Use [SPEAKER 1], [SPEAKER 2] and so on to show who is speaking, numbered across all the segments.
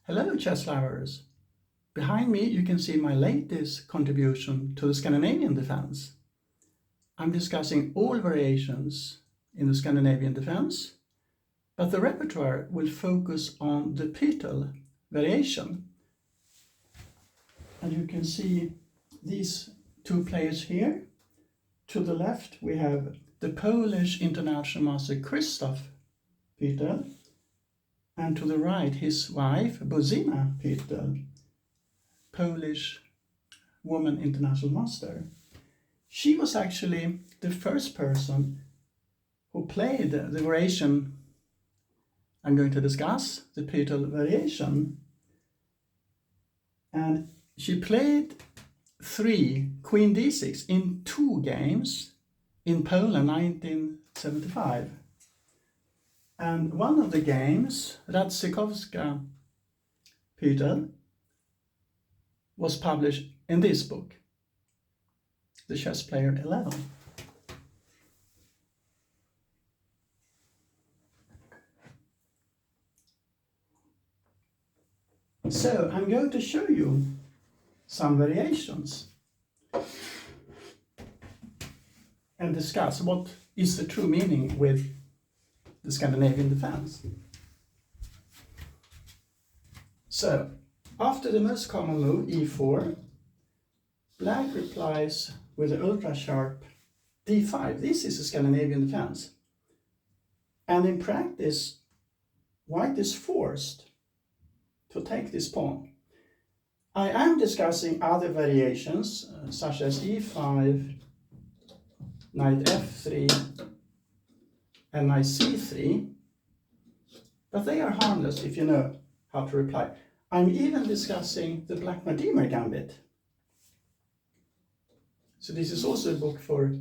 [SPEAKER 1] Hello chess lovers! Behind me you can see my latest contribution to the Scandinavian Defence. I'm discussing all variations in the Scandinavian Defence, but the repertoire will focus on the Pytel Variation. And you can see these two players here. To the left we have the Polish international master Krzysztof Petel, and to the right his wife Bożena Petel, Polish woman international master. She was actually the first person who played the variation I'm going to discuss, the Pytel Variation. And she played 3 Queen d6 in 2 games in Poland 1975. And one of the games, Kotrc Petel, was published in this book, The Chess Player 11. So I'm going to show you some variations and discuss what is the true meaning with the Scandinavian Defence. So, after the most common move, e4, black replies with the ultra-sharp d5. This is the Scandinavian Defence. And in practice, white is forced to take this pawn. I am discussing other variations, such as e5, knight f3, and knight c3, but they are harmless if you know how to reply. I'm even discussing the Blackmar Diemer Gambit. So this is also a book for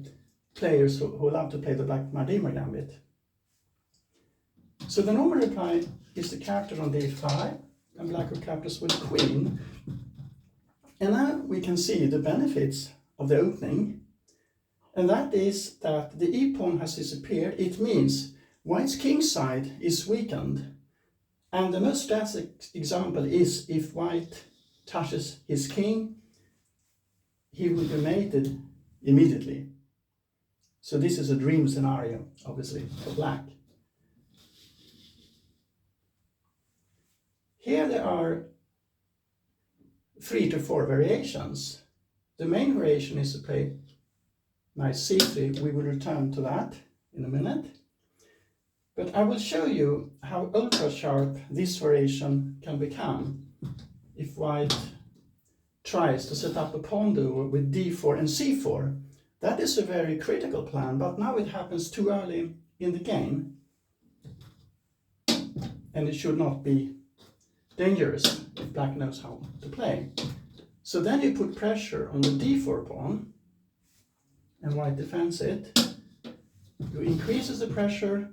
[SPEAKER 1] players who love to play the Blackmar Diemer Gambit. So the normal reply is the capture on d5, and black captures with queen. And now we can see the benefits of the opening. And that is that the e-pawn has disappeared. It means white's king side is weakened. And the most classic example is if white touches his king, he will be mated immediately. So this is a dream scenario, obviously, for black. Here there are 3 to 4 variations. The main variation is to play knight c3. We will return to that in a minute. But I will show you how ultra-sharp this variation can become if white tries to set up a pawn duo with d4 and c4. That is a very critical plan, but now it happens too early in the game. And it should not be dangerous if black knows how to play. So then you put pressure on the d4 pawn, and white defends it. You increases the pressure,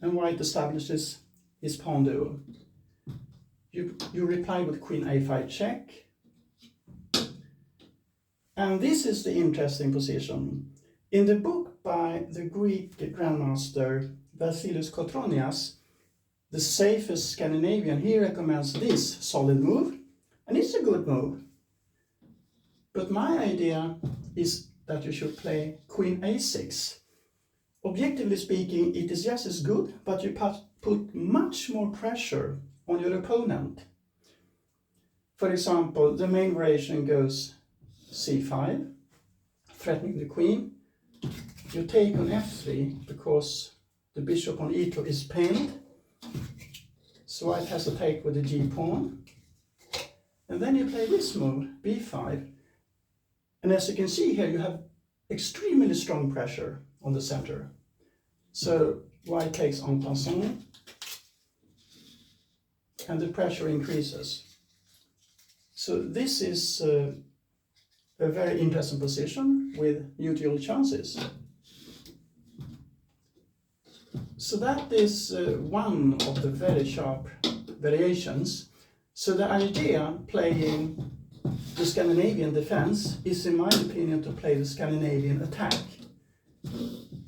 [SPEAKER 1] and white establishes his pawn duo. You reply with queen a5 check. And this is the interesting position. In the book by the Greek grandmaster Vasilis Kotronias, The Safest Scandinavian, he recommends this solid move, and it's a good move. But my idea is that you should play queen a6. Objectively speaking, it is just as good, but you put much more pressure on your opponent. For example, the main variation goes c5, threatening the queen. You take on f3 because the bishop on e2 is pinned. So white has to take with the g-pawn. And then you play this move, b5. And as you can see here, you have extremely strong pressure on the center. So white takes en passant, and the pressure increases. So this is a very interesting position with mutual chances. So that is one of the very sharp variations. So the idea playing the Scandinavian Defence is, in my opinion, to play the Scandinavian attack.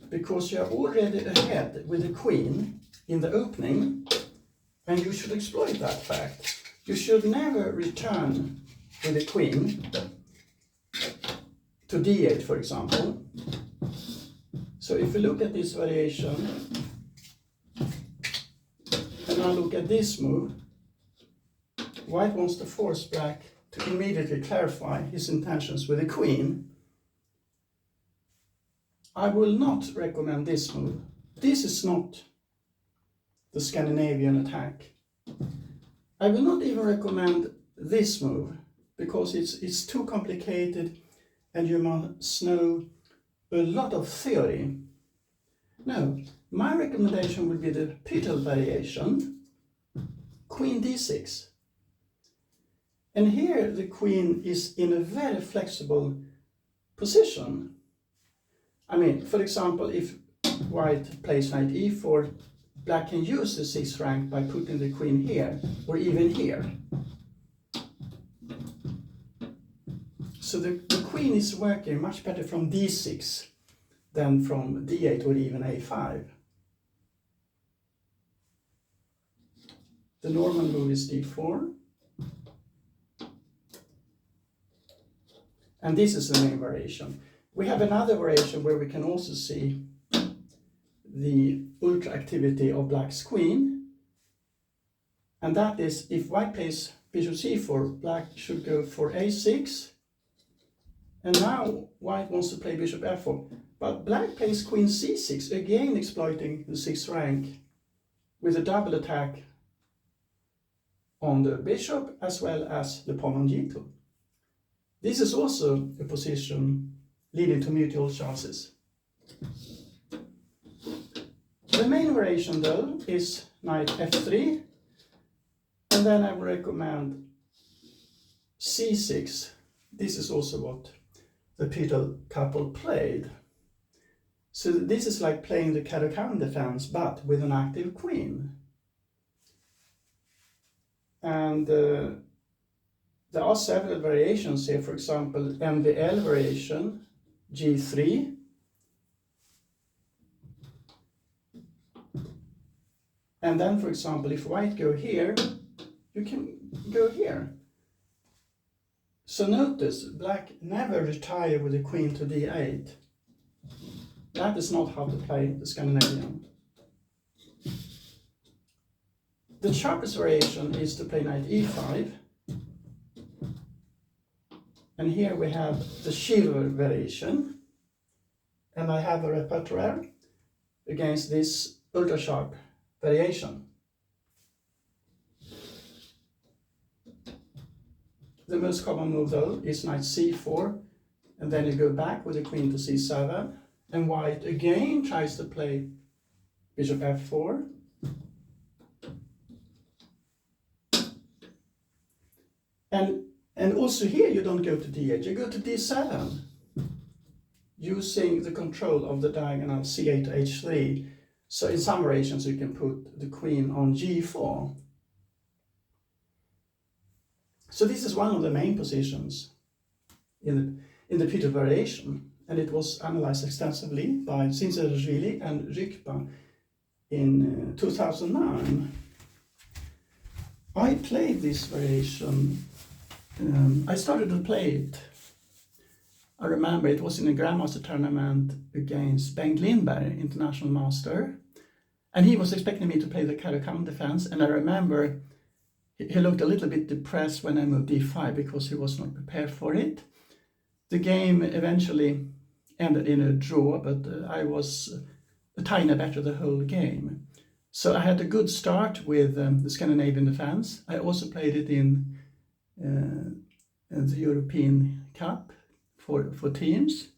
[SPEAKER 1] Because you are already ahead with the queen in the opening, and you should exploit that fact. You should never return with the queen to d8, for example. So if we look at this variation, and now look at this move, white wants to force black to immediately clarify his intentions with the queen. I will not recommend this move. This is not the Scandinavian attack. I will not even recommend this move because it's too complicated and you must know a lot of theory. No, my recommendation would be the Pytel Variation, Queen d6. And here the queen is in a very flexible position. I mean, for example, if white plays knight e4, black can use the 6th rank by putting the queen here, or even here. So the queen is working much better from d6 than from d8 or even a5. The normal move is d4. And this is the main variation. We have another variation where we can also see the ultra activity of black's queen. And that is, if white plays bishop c4, black should go for a6. And now white wants to play bishop f4. But black plays queen c6, again exploiting the 6th rank with a double attack on the bishop as well as the pawn on g2. This is also a position leading to mutual chances. The main variation though is knight f3, and then I would recommend c6. This is also what the Petel couple played. So this is like playing the Kotrc Defence but with an active queen. And there are several variations here, for example, MVL variation, G3. And then, for example, if white go here, you can go here. So notice, black never retire with the queen to d8. That is not how to play the Scandinavian. The sharpest variation is to play knight e5. And here we have the Kotrc Variation. And I have a repertoire against this ultra sharp variation. The most common move though is knight c4, and then you go back with the queen to c7, and white again tries to play bishop f4. And also here you don't go to d8, you go to d7, using the control of the diagonal c8 to h3. So in some variations you can put the queen on g4. So this is one of the main positions in the Pytel Variation, and it was analyzed extensively by Sinzerashvili and Rykba in 2009. I played this variation. I started to play it. I remember it was in a Grandmaster tournament against Bengt Lindberg, international master, and he was expecting me to play the Kotrc Defence, and I remember he looked a little bit depressed when I moved d5 because he was not prepared for it. The game eventually ended in a draw, but I was a tiny better the whole game. So I had a good start with the Scandinavian Defence. I also played it in the European Cup for teams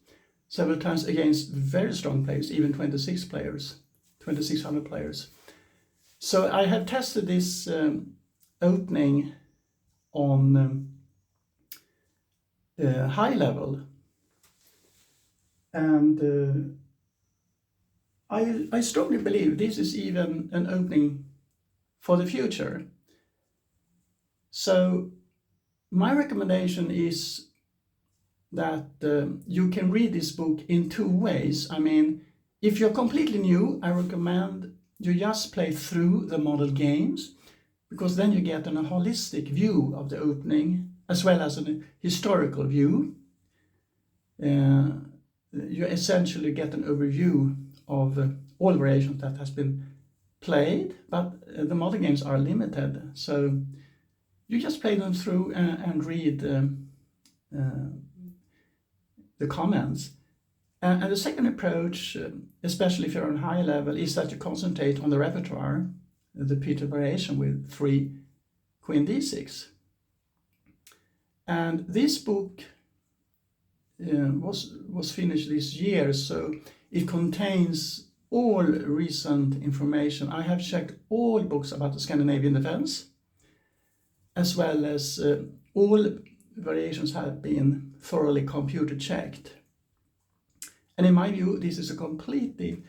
[SPEAKER 1] several times against very strong players, even 2600 players. So I have tested this opening on high level, and I strongly believe this is even an opening for the future. So my recommendation is that you can read this book in two ways. I mean, if you're completely new, I recommend you just play through the model games. because then you get a holistic view of the opening as well as a historical view. You essentially get an overview of all variations that has been played, but the modern games are limited, so you just play them through and read the comments. And the second approach, especially if you're on high level, is that you concentrate on the repertoire, the Pytel Variation with 3 Queen D6. And this book was finished this year, so it contains all recent information. I have checked all books about the Scandinavian Defence, as well as all variations have been thoroughly computer checked. And in my view, this is a completely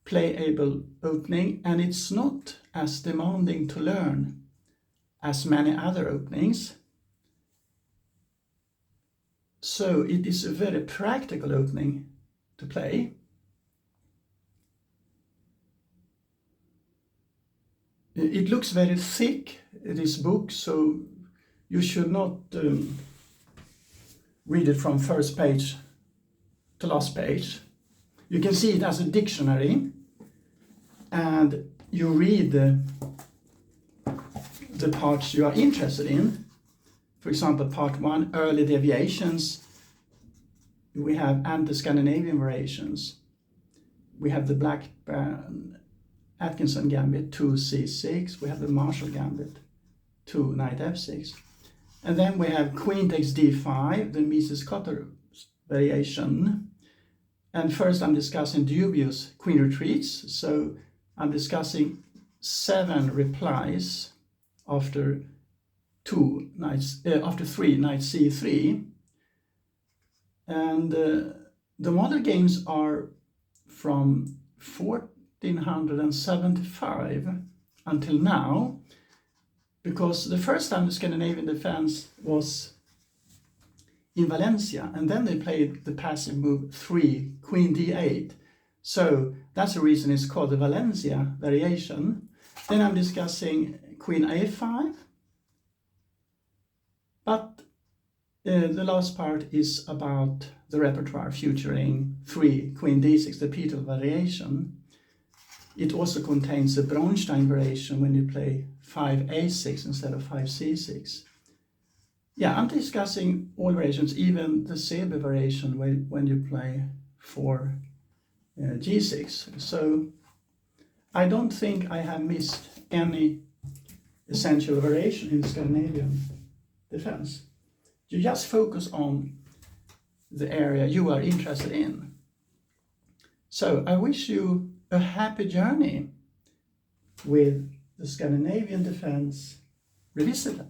[SPEAKER 1] playable opening, and it's not as demanding to learn as many other openings. So it is a very practical opening to play. It looks very thick, this book, so you should not read it from first page to last page. You can see it as a dictionary, and you read the parts you are interested in. For example, part 1, early deviations. We have Anti-Scandinavian variations. We have the Blackburne Atkinson Gambit, 2 C6. We have the Marshall Gambit, 2 Knight F6. And then we have Queen takes D5, the Mieses Kotrc Variation. And first I'm discussing dubious Queen retreats. So I'm discussing 7 replies after 3 Knight C3. And the modern games are from 1475 until now, because the first time the Scandinavian Defence was in Valencia, and then they played the passive move 3, Queen D8. So that's the reason it's called the Valencia Variation. Then I'm discussing Queen A5. But the last part is about the repertoire featuring 3 Queen D6, the Pytel Variation. It also contains the Bronstein Variation when you play 5 A6 instead of 5 C6. Yeah, I'm discussing all variations, even the Sebe variation when you play 4 G6. So I don't think I have missed any essential variation in Scandinavian Defence. You just focus on the area you are interested in. So I wish you a happy journey with the Scandinavian Defence Revisited.